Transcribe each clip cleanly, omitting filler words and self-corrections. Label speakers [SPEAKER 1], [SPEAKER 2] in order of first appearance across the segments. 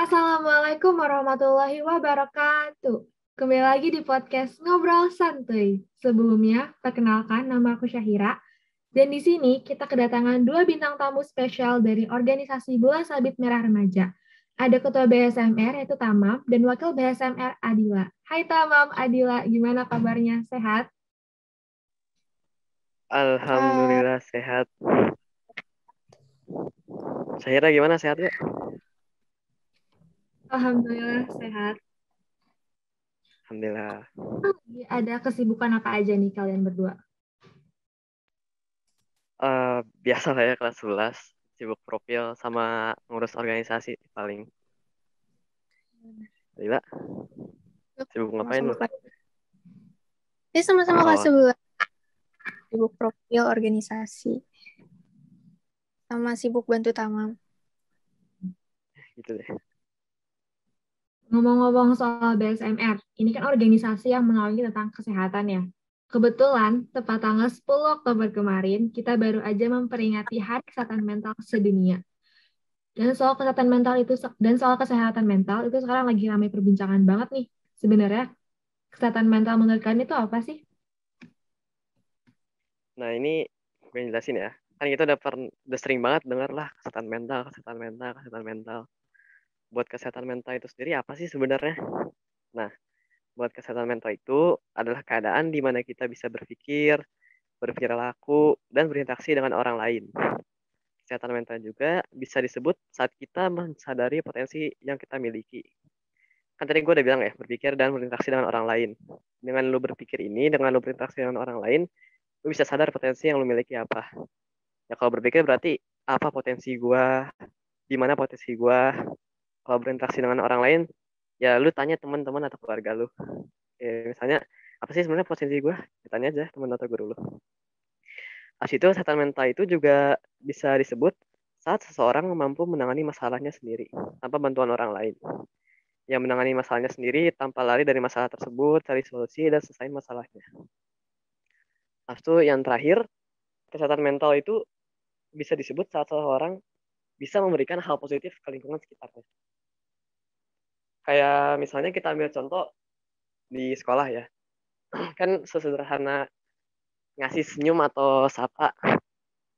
[SPEAKER 1] Assalamualaikum warahmatullahi wabarakatuh. Kembali lagi di podcast Ngobrol Santuy. Sebelumnya, perkenalkan nama aku Syahira. Dan di sini kita kedatangan dua bintang tamu spesial dari organisasi Bola Sabit Merah Remaja. Ada Ketua BSMR yaitu Tamam dan Wakil BSMR Adila. Hai Tamam, Adila, gimana kabarnya? Sehat?
[SPEAKER 2] Alhamdulillah sehat. Syahira gimana, sehat gak?
[SPEAKER 1] Alhamdulillah sehat.
[SPEAKER 2] Alhamdulillah.
[SPEAKER 1] Ada kesibukan apa aja nih kalian berdua?
[SPEAKER 2] Biasa lah ya kelas 11. Sibuk profil sama ngurus organisasi paling. Gila, sibuk ngapain
[SPEAKER 3] Sama-sama
[SPEAKER 2] lu?
[SPEAKER 3] kelas. Ini sama-sama kelas
[SPEAKER 2] Oh,
[SPEAKER 3] 11. Sibuk profil organisasi. Sama sibuk bantu Tamam.
[SPEAKER 2] gitu deh.
[SPEAKER 1] Ngomong-ngomong soal BSMR, ini kan organisasi yang menaungi tentang kesehatan ya. Kebetulan, tepat tanggal 10 Oktober kemarin, kita baru aja memperingati Hari Kesehatan Mental Sedunia. Dan soal kesehatan mental itu sekarang lagi ramai perbincangan banget nih. Sebenarnya, kesehatan mental menurut kalian itu apa sih?
[SPEAKER 2] Nah, ini gue jelasin ya. Kan kita udah sering banget denger lah kesehatan mental, kesehatan mental, kesehatan mental. Buat kesehatan mental itu sendiri apa sih sebenarnya? Nah, buat kesehatan mental itu adalah keadaan di mana kita bisa berpikir laku, dan berinteraksi dengan orang lain. Kesehatan mental juga bisa disebut saat kita mensadari potensi yang kita miliki. Kan tadi gue udah bilang ya, berpikir dan berinteraksi dengan orang lain. Dengan lu berpikir ini, dengan lu berinteraksi dengan orang lain, lu bisa sadar potensi yang lu miliki apa. Ya kalau berpikir berarti apa potensi gue, di mana potensi gue. Kalau berinteraksi dengan orang lain, ya lu tanya teman-teman atau keluarga lu. Misalnya, apa sih sebenarnya potensi gue? Tanya aja teman atau guru lu. Habis itu, kesehatan mental itu juga bisa disebut saat seseorang mampu menangani masalahnya sendiri tanpa bantuan orang lain. Yang menangani masalahnya sendiri tanpa lari dari masalah tersebut, cari solusi, dan selesai masalahnya. Habis itu yang terakhir, kesehatan mental itu bisa disebut saat seseorang bisa memberikan hal positif ke lingkungan sekitarnya. Kayak misalnya kita ambil contoh di sekolah ya. Kan sesederhana ngasih senyum atau sapa.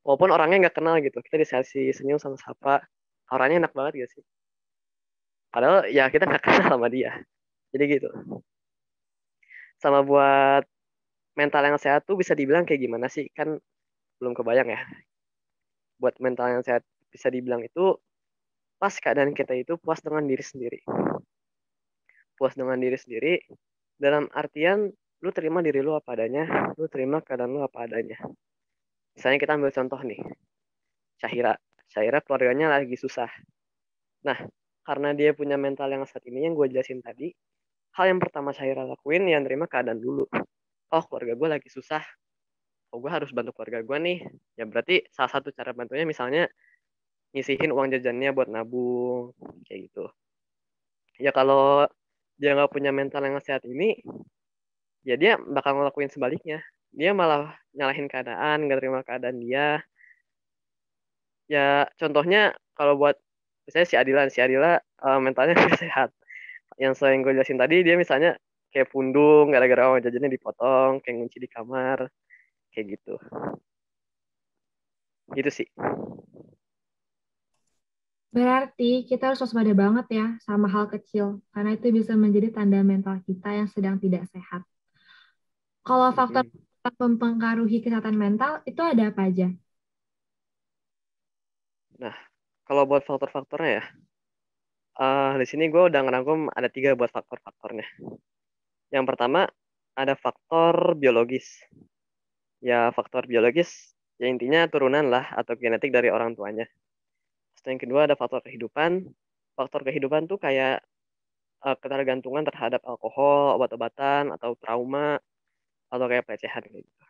[SPEAKER 2] Walaupun orangnya nggak kenal gitu, kita dikasih senyum sama sapa, orangnya enak banget gak sih? Padahal ya kita nggak kenal sama dia. Jadi gitu. Sama buat mental yang sehat tuh bisa dibilang kayak gimana sih? Kan belum kebayang ya. Buat mental yang sehat bisa dibilang itu pas keadaan kita itu puas dengan diri sendiri. Puas dengan diri sendiri dalam artian lu terima diri lu apa adanya, lu terima keadaan lu apa adanya. Misalnya kita ambil contoh nih, Syahira. Syahira keluarganya lagi susah. Nah, karena dia punya mental yang saat ini yang gue jelasin tadi, hal yang pertama Syahira lakuin yang terima keadaan dulu. Oh, keluarga gue lagi susah. Oh, gue harus bantu keluarga gue nih. Ya berarti salah satu cara bantunya misalnya nyisihin uang jajannya buat nabung, kayak gitu. Ya kalau dia nggak punya mental yang sehat ini, ya dia bakal ngelakuin sebaliknya. Dia malah nyalahin keadaan, nggak terima keadaan dia. Ya contohnya kalau buat misalnya si Adila mentalnya nggak sehat. Yang sering gue jelasin tadi, dia misalnya kayak pundung gara-gara uang jajannya dipotong, kayak ngunci di kamar, kayak gitu. Gitu sih.
[SPEAKER 1] Berarti kita harus waspada banget ya sama hal kecil, karena itu bisa menjadi tanda mental kita yang sedang tidak sehat. Kalau faktor
[SPEAKER 2] Mhm.
[SPEAKER 1] mempengaruhi kesehatan mental itu ada apa aja?
[SPEAKER 2] Nah, kalau buat faktor-faktornya ya, di sini gue udah ngerangkum ada 3 buat faktor-faktornya. Yang pertama, ada faktor biologis. Ya, faktor biologis, ya intinya turunan lah atau genetik dari orang tuanya. Terus yang kedua ada faktor kehidupan. Faktor kehidupan tuh kayak ketergantungan terhadap alkohol, obat-obatan, atau trauma, atau kayak pelecehan kayak gitu.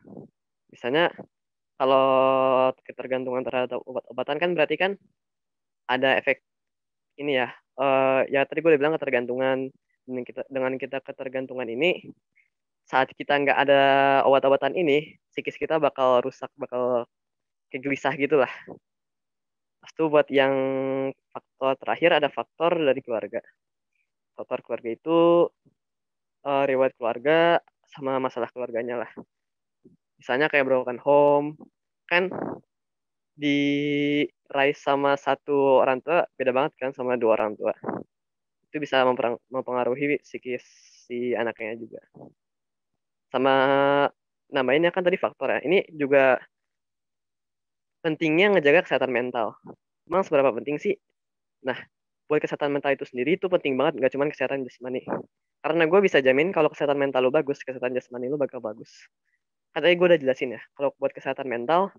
[SPEAKER 2] Misalnya, kalau ketergantungan terhadap obat-obatan kan berarti kan ada efek ini ya. Ya tadi gue udah bilang ketergantungan. Dengan kita ketergantungan ini, saat kita nggak ada obat-obatan ini, psikis kita bakal rusak, bakal kegelisah gitu lah. Terus tuh buat yang faktor terakhir ada faktor dari keluarga. Faktor keluarga itu riwayat keluarga sama masalah keluarganya lah. Misalnya kayak broken home, kan diraih sama satu orang tua beda banget kan sama dua orang tua. Itu bisa mempengaruhi psikis si anaknya juga. Sama namanya kan tadi faktor ya. Ini juga pentingnya ngejaga kesehatan mental. Emang seberapa penting sih? Nah, buat kesehatan mental itu sendiri itu penting banget, nggak cuma kesehatan jasmani. Karena gue bisa jamin kalau kesehatan mental lu bagus, kesehatan jasmani lu bakal bagus. Katanya gue udah jelasin ya, kalau buat kesehatan mental,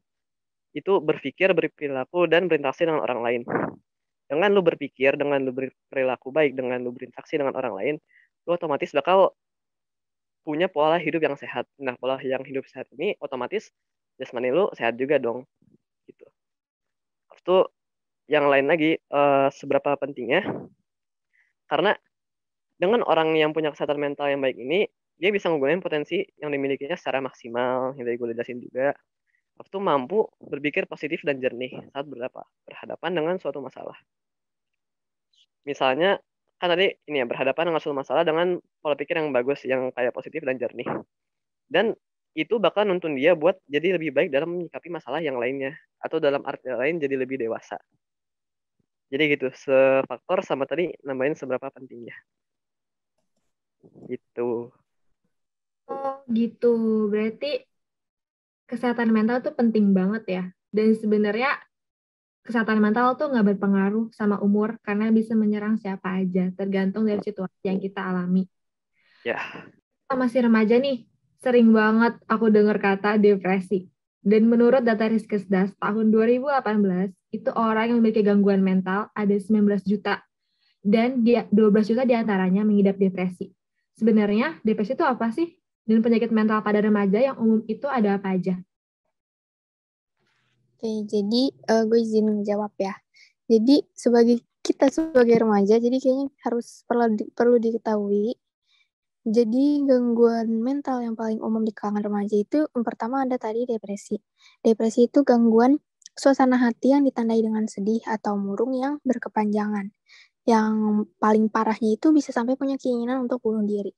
[SPEAKER 2] itu berpikir, berperilaku, dan berinteraksi dengan orang lain. Dengan lu berpikir, dengan lu berperilaku baik, dengan lu berinteraksi dengan orang lain, lu otomatis bakal punya pola hidup yang sehat. Nah, pola yang hidup sehat ini otomatis jasmani lu sehat juga dong. Gitu. Terus tuh yang lain lagi, seberapa pentingnya, karena dengan orang yang punya kesehatan mental yang baik ini, dia bisa menggunakan potensi yang dimilikinya secara maksimal, yang tadi gue jelasin juga. Waktu mampu berpikir positif dan jernih saat berhadapan dengan suatu masalah. Misalnya, kan tadi ini ya, berhadapan dengan suatu masalah dengan pola pikir yang bagus, yang kayak positif dan jernih. Dan itu bakal nuntun dia buat jadi lebih baik dalam menyikapi masalah yang lainnya. Atau dalam arti lain jadi lebih dewasa. Jadi gitu, sefaktor sama tadi nambahin seberapa pentingnya. Gitu.
[SPEAKER 1] Oh gitu, berarti kesehatan mental tuh penting banget ya. Dan sebenarnya kesehatan mental tuh nggak berpengaruh sama umur karena bisa menyerang siapa aja, tergantung dari situasi yang kita alami.
[SPEAKER 2] Ya,
[SPEAKER 1] Masih remaja nih, sering banget aku dengar kata depresi. Dan menurut data Riskesdas tahun 2018, itu orang yang memiliki gangguan mental ada 19 juta. Dan 12 juta diantaranya mengidap depresi. Sebenarnya depresi itu apa sih? Dan penyakit mental pada remaja yang umum itu ada apa aja?
[SPEAKER 3] Oke, jadi gue izin jawab ya. Jadi kita sebagai remaja, jadi kayaknya perlu diketahui. Jadi gangguan mental yang paling umum di kalangan remaja itu yang pertama ada tadi depresi. Depresi itu gangguan suasana hati yang ditandai dengan sedih atau murung yang berkepanjangan. Yang paling parahnya itu bisa sampai punya keinginan untuk bunuh diri.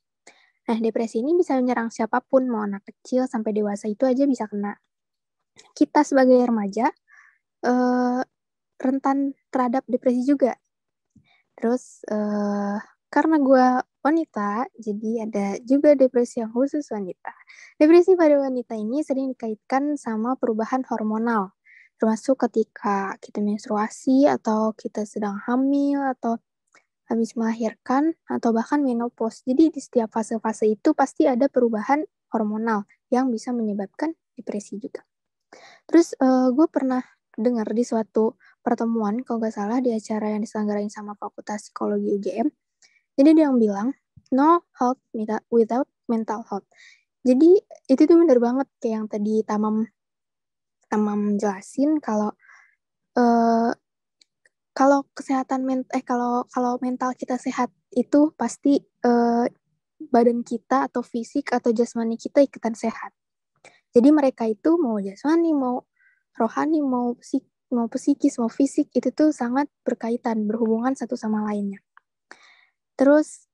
[SPEAKER 3] Nah, depresi ini bisa menyerang siapapun, mau anak kecil sampai dewasa itu aja bisa kena. Kita sebagai remaja rentan terhadap depresi juga. Terus karena gue wanita, jadi ada juga depresi yang khusus wanita. Depresi pada wanita ini sering dikaitkan sama perubahan hormonal, termasuk ketika kita menstruasi atau kita sedang hamil atau habis melahirkan atau bahkan menopause. Jadi di setiap fase-fase itu pasti ada perubahan hormonal yang bisa menyebabkan depresi juga. Terus gue pernah dengar di suatu pertemuan, kalau nggak salah di acara yang diselenggarain sama Fakultas Psikologi UGM, jadi dia yang bilang, no health without mental health. Jadi itu tuh bener banget kayak yang tadi Tamam jelasin kalau kalau mental kita sehat itu pasti badan kita atau fisik atau jasmani kita ikutan sehat. Jadi mereka itu mau jasmani, mau rohani, mau psikis, mau fisik, itu tuh sangat berkaitan, berhubungan satu sama lainnya. Terus,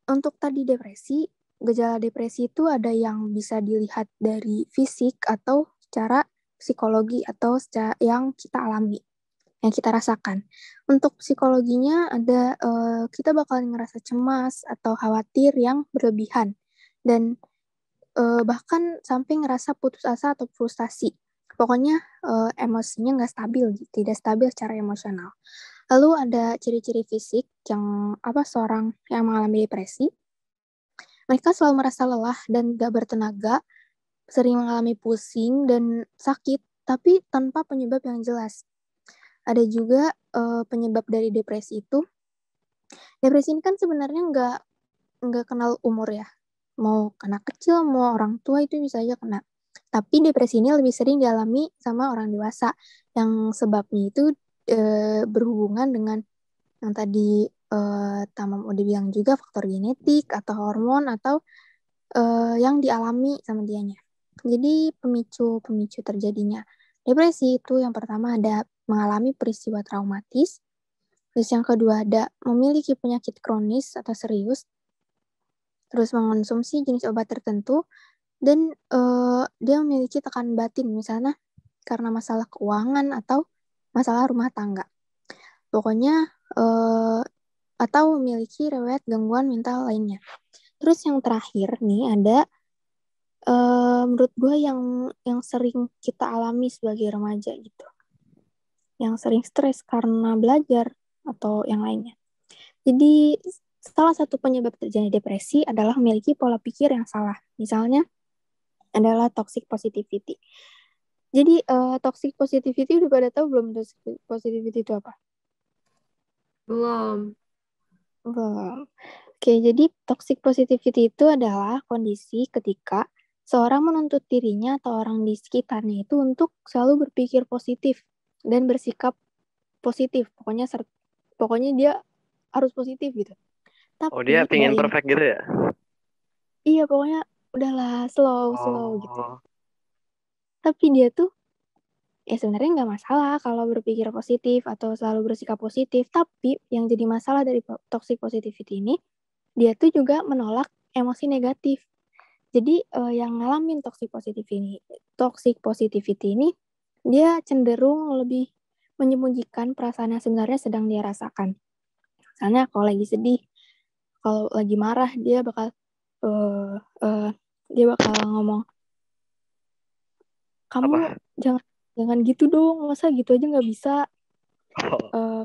[SPEAKER 3] untuk tadi depresi, gejala depresi itu ada yang bisa dilihat dari fisik atau secara psikologi atau secara yang kita alami, yang kita rasakan. Untuk psikologinya ada kita bakalan ngerasa cemas atau khawatir yang berlebihan. Dan bahkan sampai ngerasa putus asa atau frustasi. Pokoknya emosinya nggak stabil, tidak stabil secara emosional. Lalu ada ciri-ciri fisik yang seorang yang mengalami depresi, mereka selalu merasa lelah dan gak bertenaga, sering mengalami pusing dan sakit, tapi tanpa penyebab yang jelas. Ada juga penyebab dari depresi itu. Depresi ini kan sebenarnya nggak kenal umur ya. Mau anak kecil, mau orang tua itu bisa aja kena. Tapi depresi ini lebih sering dialami sama orang dewasa yang sebabnya itu berhubungan dengan yang tadi Tamam udah bilang juga faktor genetik atau hormon atau yang dialami sama dianya. Jadi pemicu terjadinya Depresi itu yang pertama ada mengalami peristiwa traumatis, terus yang kedua ada memiliki penyakit kronis atau serius, terus mengonsumsi jenis obat tertentu, dan dia memiliki tekanan batin, misalnya karena masalah keuangan atau masalah rumah tangga. Pokoknya, atau memiliki riwayat gangguan mental lainnya. Terus yang terakhir nih ada, menurut gue yang sering kita alami sebagai remaja gitu. Yang sering stres karena belajar atau yang lainnya. Jadi, salah satu penyebab terjadi depresi adalah memiliki pola pikir yang salah. Misalnya adalah toxic positivity. Jadi, toxic positivity udah pada tahu belum toxic positivity itu apa?
[SPEAKER 1] Belum.
[SPEAKER 3] Belum. Oke, jadi toxic positivity itu adalah kondisi ketika seorang menuntut dirinya atau orang di sekitarnya itu untuk selalu berpikir positif dan bersikap positif. Pokoknya dia harus positif gitu.
[SPEAKER 2] Oh, dia
[SPEAKER 3] Tapi
[SPEAKER 2] pingin
[SPEAKER 3] dalam,
[SPEAKER 2] perfect gitu ya?
[SPEAKER 3] iya pokoknya udahlah slow gitu.
[SPEAKER 2] Oh,
[SPEAKER 3] Tapi dia tuh ya sebenarnya nggak masalah kalau berpikir positif atau selalu bersikap positif. Tapi yang jadi masalah dari toxic positivity ini, dia tuh juga menolak emosi negatif. Jadi yang ngalamin toxic positivity ini, dia cenderung lebih menyembunyikan perasaan yang sebenarnya sedang dia rasakan. Misalnya kalau lagi sedih, kalau lagi marah, uh, uh, dia bakal ngomong, kamu
[SPEAKER 2] apa?
[SPEAKER 3] jangan gitu dong, masa gitu aja nggak bisa.
[SPEAKER 2] Oh,
[SPEAKER 3] Uh,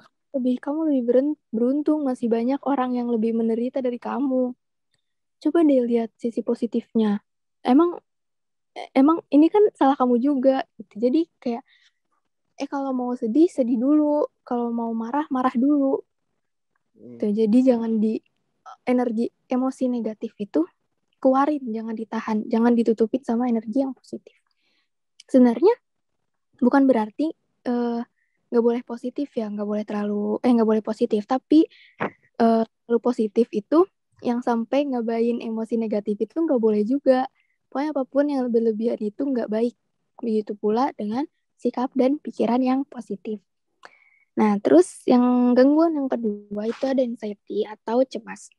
[SPEAKER 3] kamu lebih beruntung, masih banyak orang yang lebih menderita dari kamu. Coba deh lihat sisi positifnya. Emang emang ini kan salah kamu juga gitu. Jadi kayak kalau mau sedih sedih dulu, kalau mau marah marah dulu. Tuh, jadi jangan energi emosi negatif itu keluarin, jangan ditahan, jangan ditutupin sama energi yang positif. Sebenarnya bukan berarti nggak boleh positif ya, nggak boleh positif, tapi terlalu positif itu yang sampai ngabain emosi negatif itu nggak boleh juga. Pokoknya apapun yang lebih-lebihan itu nggak baik. Begitu pula dengan sikap dan pikiran yang positif. Nah, terus yang gangguan yang kedua itu ada anxiety atau cemas.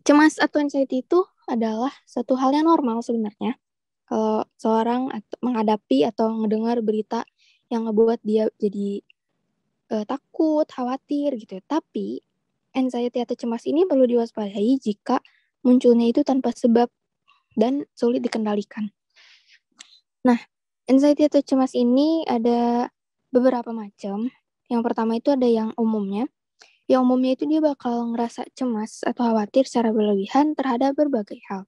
[SPEAKER 3] Cemas atau anxiety itu adalah satu hal yang normal sebenarnya. Kalau seorang menghadapi atau mendengar berita yang ngebuat dia jadi takut, khawatir gitu. Tapi anxiety atau cemas ini perlu diwaspadai jika munculnya itu tanpa sebab dan sulit dikendalikan. Nah, anxiety atau cemas ini ada beberapa macam. Yang pertama itu ada yang umumnya. Yang umumnya itu dia bakal ngerasa cemas atau khawatir secara berlebihan terhadap berbagai hal.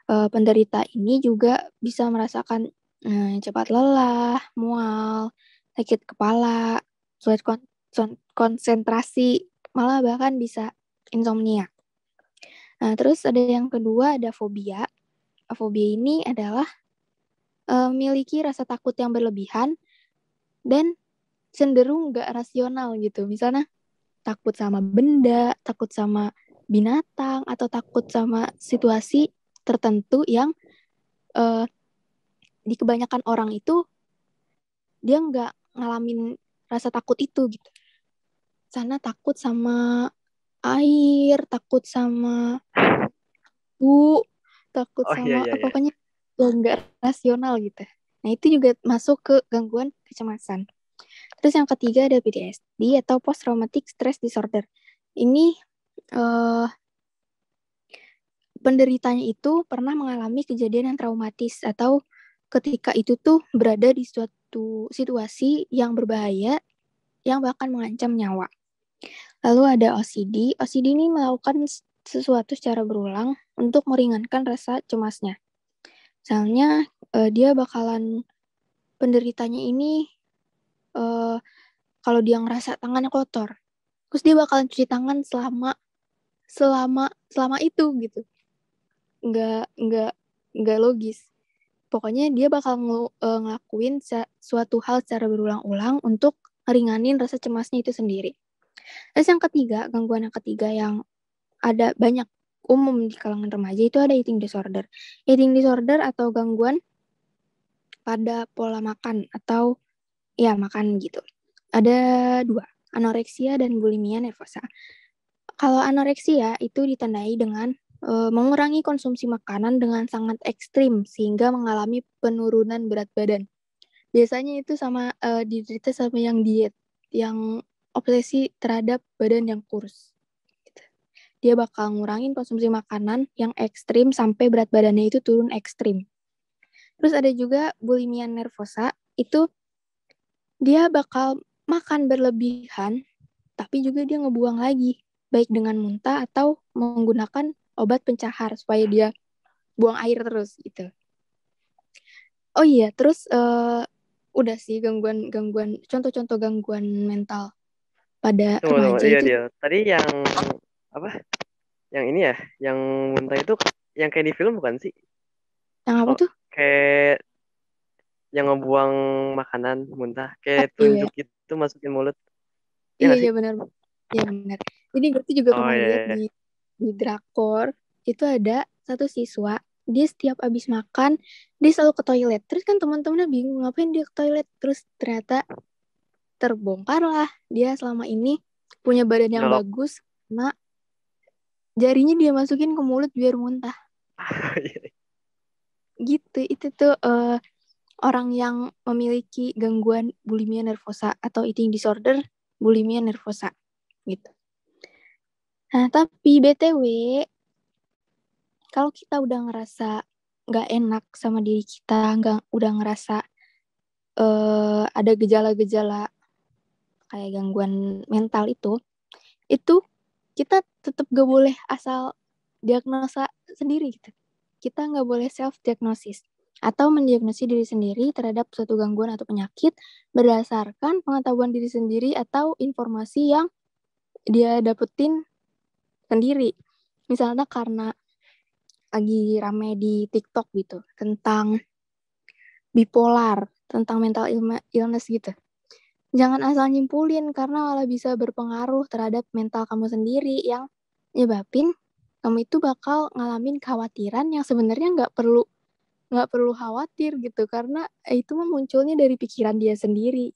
[SPEAKER 3] Penderita ini juga bisa merasakan cepat lelah, mual, sakit kepala, sulit konsentrasi, malah bahkan bisa insomnia. Nah, terus ada yang kedua, ada fobia. Fobia ini adalah memiliki rasa takut yang berlebihan dan cenderung nggak rasional gitu. Misalnya takut sama benda, takut sama binatang, atau takut sama situasi tertentu yang uh, di kebanyakan orang itu dia nggak ngalamin rasa takut itu gitu. Sana takut sama air, takut sama takut
[SPEAKER 2] oh iya
[SPEAKER 3] sama
[SPEAKER 2] iya iya.
[SPEAKER 3] pokoknya yang nggak rasional gitu. Nah itu juga masuk ke gangguan kecemasan. Terus yang ketiga ada PTSD atau Post Traumatic Stress Disorder. Ini penderitanya itu pernah mengalami kejadian yang traumatis atau ketika itu tuh berada di suatu situasi yang berbahaya yang bahkan mengancam nyawa. Lalu ada OCD. OCD ini melakukan sesuatu secara berulang untuk meringankan rasa cemasnya. Misalnya penderitanya ini kalau dia ngerasa tangannya kotor, terus dia bakalan cuci tangan selama itu gitu. Nggak logis. Pokoknya dia bakal ngelakuin suatu hal secara berulang-ulang untuk ngeringanin rasa cemasnya itu sendiri. Terus yang ketiga, gangguan yang ketiga yang ada banyak umum di kalangan remaja itu ada eating disorder. Eating disorder atau gangguan pada pola makan atau ya makan gitu. Ada 2, anoreksia dan bulimia nervosa. Kalau anoreksia itu ditandai dengan mengurangi konsumsi makanan dengan sangat ekstrim sehingga mengalami penurunan berat badan. Biasanya itu sama diderita sama yang diet, yang obsesi terhadap badan yang kurus. Gitu. Dia bakal ngurangin konsumsi makanan yang ekstrim sampai berat badannya itu turun ekstrim. Terus ada juga bulimia nervosa, itu dia bakal makan berlebihan, tapi juga dia ngebuang lagi, baik dengan muntah atau menggunakan obat pencahar supaya dia buang air terus gitu. Oh iya, terus udah sih contoh-contoh gangguan mental pada
[SPEAKER 2] Tunggu,
[SPEAKER 3] remaja
[SPEAKER 2] iya
[SPEAKER 3] itu
[SPEAKER 2] dia. Tadi yang apa? Yang ini ya, yang muntah itu yang kayak di film bukan sih?
[SPEAKER 3] yang apa
[SPEAKER 2] Oh,
[SPEAKER 3] tuh?
[SPEAKER 2] kayak yang ngebuang makanan muntah,
[SPEAKER 3] Ah,
[SPEAKER 2] kayak
[SPEAKER 3] iya,
[SPEAKER 2] tunjuk itu masukin mulut. Ya
[SPEAKER 3] iya,
[SPEAKER 2] nggak
[SPEAKER 3] iya
[SPEAKER 2] sih?
[SPEAKER 3] benar. Iya benar. Jadi gue tuh juga
[SPEAKER 2] Oh
[SPEAKER 3] pernah
[SPEAKER 2] iya,
[SPEAKER 3] lihat
[SPEAKER 2] iya.
[SPEAKER 3] di drakor, itu ada satu siswa, dia setiap abis makan, dia selalu ke toilet. Terus kan teman-temannya bingung ngapain dia ke toilet. Terus ternyata terbongkar lah dia selama ini punya badan yang
[SPEAKER 2] Nyolok.
[SPEAKER 3] bagus karena jarinya dia masukin ke mulut biar muntah.
[SPEAKER 2] Iya.
[SPEAKER 3] Gitu, itu tuh orang yang memiliki gangguan bulimia nervosa atau eating disorder bulimia nervosa gitu. Nah, tapi BTW, kalau kita udah ngerasa nggak enak sama diri kita, udah ngerasa ada gejala-gejala kayak gangguan mental itu kita tetap gak boleh asal diagnosa sendiri gitu. Kita nggak boleh self-diagnosis atau mendiagnosis diri sendiri terhadap suatu gangguan atau penyakit berdasarkan pengetahuan diri sendiri atau informasi yang dia dapetin sendiri. Misalnya karena lagi rame di TikTok gitu tentang bipolar, tentang mental illness gitu. Jangan asal nyimpulin karena malah bisa berpengaruh terhadap mental kamu sendiri yang nyebabin kamu itu bakal ngalamin kekhawatiran yang sebenarnya nggak perlu khawatir gitu karena itu mah munculnya dari pikiran dia sendiri.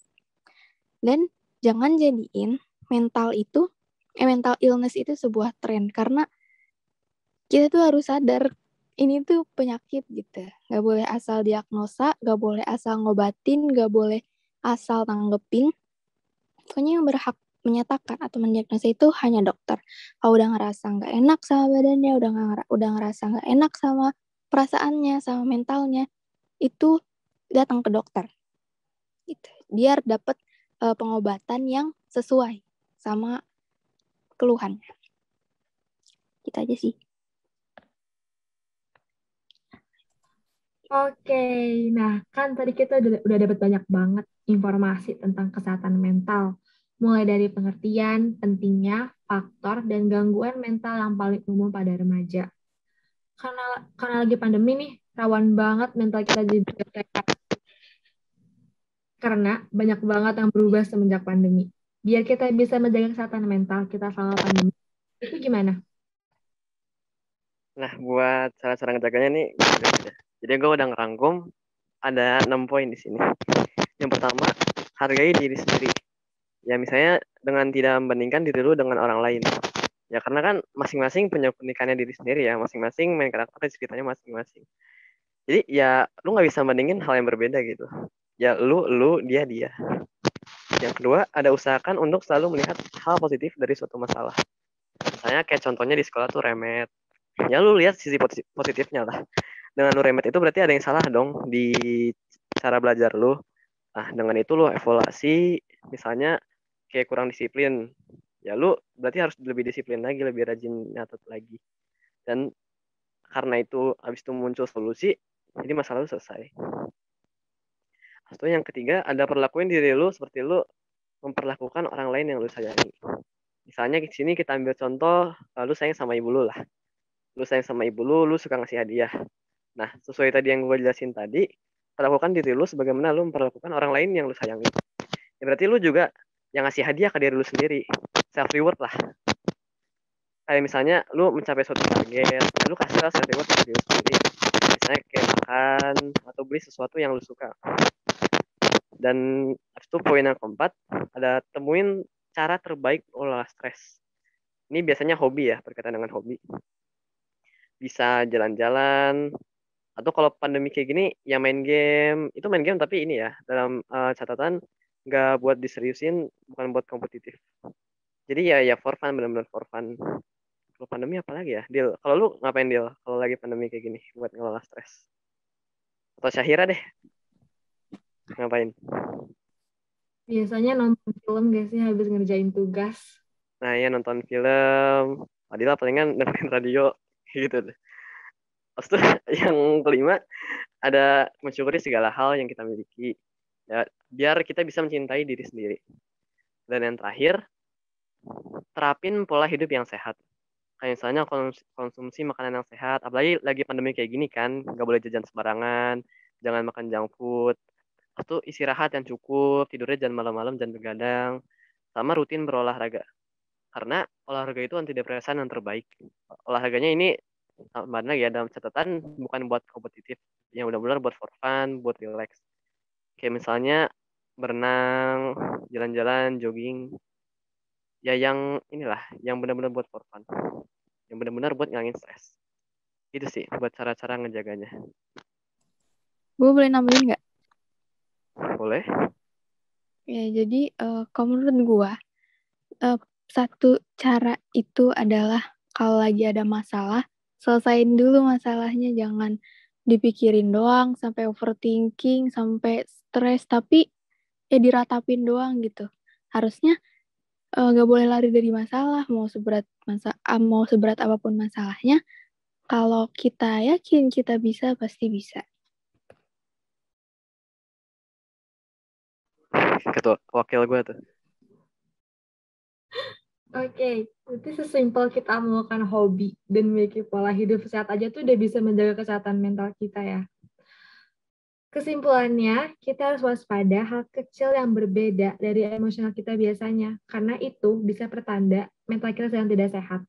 [SPEAKER 3] Dan jangan jadiin mental illness itu sebuah tren karena kita tuh harus sadar ini tuh penyakit gitu. Nggak boleh asal diagnosa, nggak boleh asal ngobatin, nggak boleh asal tanggepin. Pokoknya yang berhak menyatakan atau mendiagnosa itu hanya dokter. Kalau udah ngerasa nggak enak sama badannya, udah ngerasa nggak enak sama perasaannya, sama mentalnya, itu datang ke dokter. Gitu. Biar dapat pengobatan yang sesuai sama keluhannya. Gitu aja sih.
[SPEAKER 1] Oke, nah kan tadi kita udah dapat banyak banget informasi tentang kesehatan mental. Mulai dari pengertian, pentingnya, faktor, dan gangguan mental yang paling umum pada remaja. Karena lagi pandemi nih, rawan banget mental kita jadi kayak karena banyak banget yang berubah semenjak pandemi. Biar kita bisa menjaga kesehatan mental kita selama pandemi, itu gimana?
[SPEAKER 2] Nah, buat cara-cara ngejaganya nih, jadi gue udah ngerangkum ada 6 poin di sini. Yang pertama, hargai diri sendiri. Ya misalnya dengan tidak membandingkan diri lu dengan orang lain. Ya karena kan masing-masing punya keunikannya diri sendiri ya, masing-masing main karakter dan ceritanya masing-masing. Jadi ya lu nggak bisa bandingin hal yang berbeda gitu. Ya lu, dia. Yang kedua, ada usahakan untuk selalu melihat hal positif dari suatu masalah. Misalnya kayak contohnya di sekolah tuh remet. Ya lu lihat sisi positifnya lah. Dengan lu remet itu berarti ada yang salah dong di cara belajar lu. Nah, dengan itu lu evaluasi, misalnya kayak kurang disiplin. Ya lu berarti harus lebih disiplin lagi, lebih rajin nyatet lagi. Dan karena itu habis itu muncul solusi, jadi masalah lu selesai. Atau yang ketiga, ada perlakuin diri lu seperti lu memperlakukan orang lain yang lu sayangi. Misalnya di sini kita ambil contoh, lu sayang sama ibu lu lah. Lu sayang sama ibu lu suka ngasih hadiah. Nah, sesuai tadi yang gue jelasin tadi, perlakukan diri lu sebagaimana lu memperlakukan orang lain yang lu sayangi. Ya berarti lu juga yang ngasih hadiah ke diri lu sendiri. Self reward lah. Kayak misalnya lu mencapai suatu target, lu kasih self reward ke diri lu sendiri. misalnya kayak makan atau beli sesuatu yang lu suka. Dan habis itu poin yang keempat, ada temuin cara terbaik olah stres. Ini biasanya hobi ya, berkaitan dengan hobi. Bisa jalan-jalan, atau kalau pandemi kayak gini, ya main game. Itu main game tapi ini ya, dalam catatan, nggak buat diseriusin, bukan buat kompetitif. Jadi ya for fun, benar-benar for fun. Kalau pandemi apa lagi ya, Dil? Kalau lu ngapain, Dil? Kalau lagi pandemi kayak gini, buat ngelola stres? Atau Syahira deh, ngapain?
[SPEAKER 1] Biasanya nonton film gak sih habis ngerjain tugas?
[SPEAKER 2] Nah, ya nonton film. Adila palingan dengerin radio gitu deh. Terus tuh yang kelima, ada mensyukuri segala hal yang kita miliki. Ya, biar kita bisa mencintai diri sendiri. Dan yang terakhir, terapin pola hidup yang sehat. Kayak misalnya konsumsi makanan yang sehat. Apalagi lagi pandemi kayak gini kan, nggak boleh jajan sembarangan, jangan makan junk food. Terus tuh istirahat yang cukup, tidurnya jangan malam-malam, jangan begadang. Sama rutin berolahraga. Karena olahraga itu antidepresan yang terbaik. Olahraganya ini mana ya, dalam catatan bukan buat kompetitif, yang benar-benar buat for fun, buat relax. Kayak misalnya berenang, jalan-jalan, jogging. Ya yang inilah, yang benar-benar buat for fun. Yang benar-benar buat ngilangin stres. Itu sih buat cara-cara ngejaganya.
[SPEAKER 3] Gue boleh nambahin nggak?
[SPEAKER 2] Boleh?
[SPEAKER 3] Ya, jadi kalau menurut gue, satu cara itu adalah kalau lagi ada masalah, selesain dulu masalahnya, jangan dipikirin doang, sampai overthinking, sampai stres, tapi ya diratapin doang gitu. Harusnya nggak boleh lari dari masalah, mau seberat apapun masalahnya, kalau kita yakin kita bisa, pasti bisa.
[SPEAKER 2] Ketua wakil gue tuh.
[SPEAKER 1] Oke, berarti sesimpel kita melakukan hobi dan memiliki pola hidup sehat aja tuh udah bisa menjaga kesehatan mental kita ya. Kesimpulannya, kita harus waspada hal kecil yang berbeda dari emosional kita biasanya, karena itu bisa pertanda mental kita sedang tidak sehat.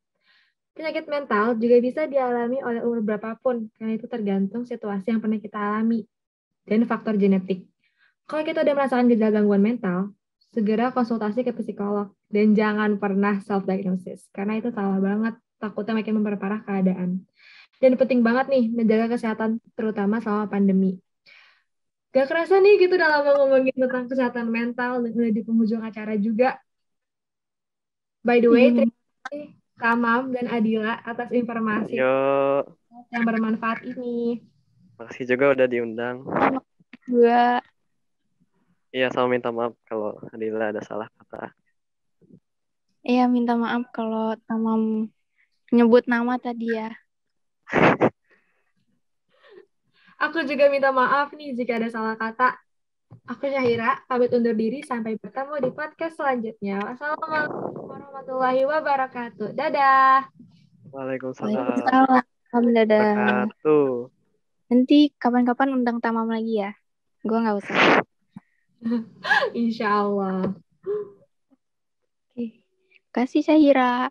[SPEAKER 1] Penyakit mental juga bisa dialami oleh umur berapapun, karena itu tergantung situasi yang pernah kita alami dan faktor genetik. Kalau kita udah merasakan gejala gangguan mental, segera konsultasi ke psikolog dan jangan pernah self-diagnosis, karena itu salah banget, takutnya makin memperparah keadaan. Dan penting banget nih menjaga kesehatan, terutama selama pandemi. Gak kerasa nih gitu udah lama ngomongin tentang kesehatan mental dan udah di penghujung acara juga. By the way, terima kasih Kamam dan Adila atas informasi
[SPEAKER 2] Yo,
[SPEAKER 1] yang bermanfaat ini.
[SPEAKER 2] makasih juga udah diundang.
[SPEAKER 3] Gue
[SPEAKER 2] Iya, sama minta maaf kalau Adila ada salah kata.
[SPEAKER 3] minta maaf kalau Tamam nyebut nama tadi ya.
[SPEAKER 1] Aku juga minta maaf nih jika ada salah kata. Aku Syahira, pamit undur diri. Sampai bertemu di podcast selanjutnya. Wassalamualaikum warahmatullahi wabarakatuh. Dadah.
[SPEAKER 2] Waalaikumsalam
[SPEAKER 3] Waalaikumsalam, dadah.
[SPEAKER 2] wabarakatuh.
[SPEAKER 3] Nanti kapan-kapan undang Tamam lagi ya. Gue nggak usah.
[SPEAKER 1] Insya Allah.
[SPEAKER 3] Oke. Kasih Syahira.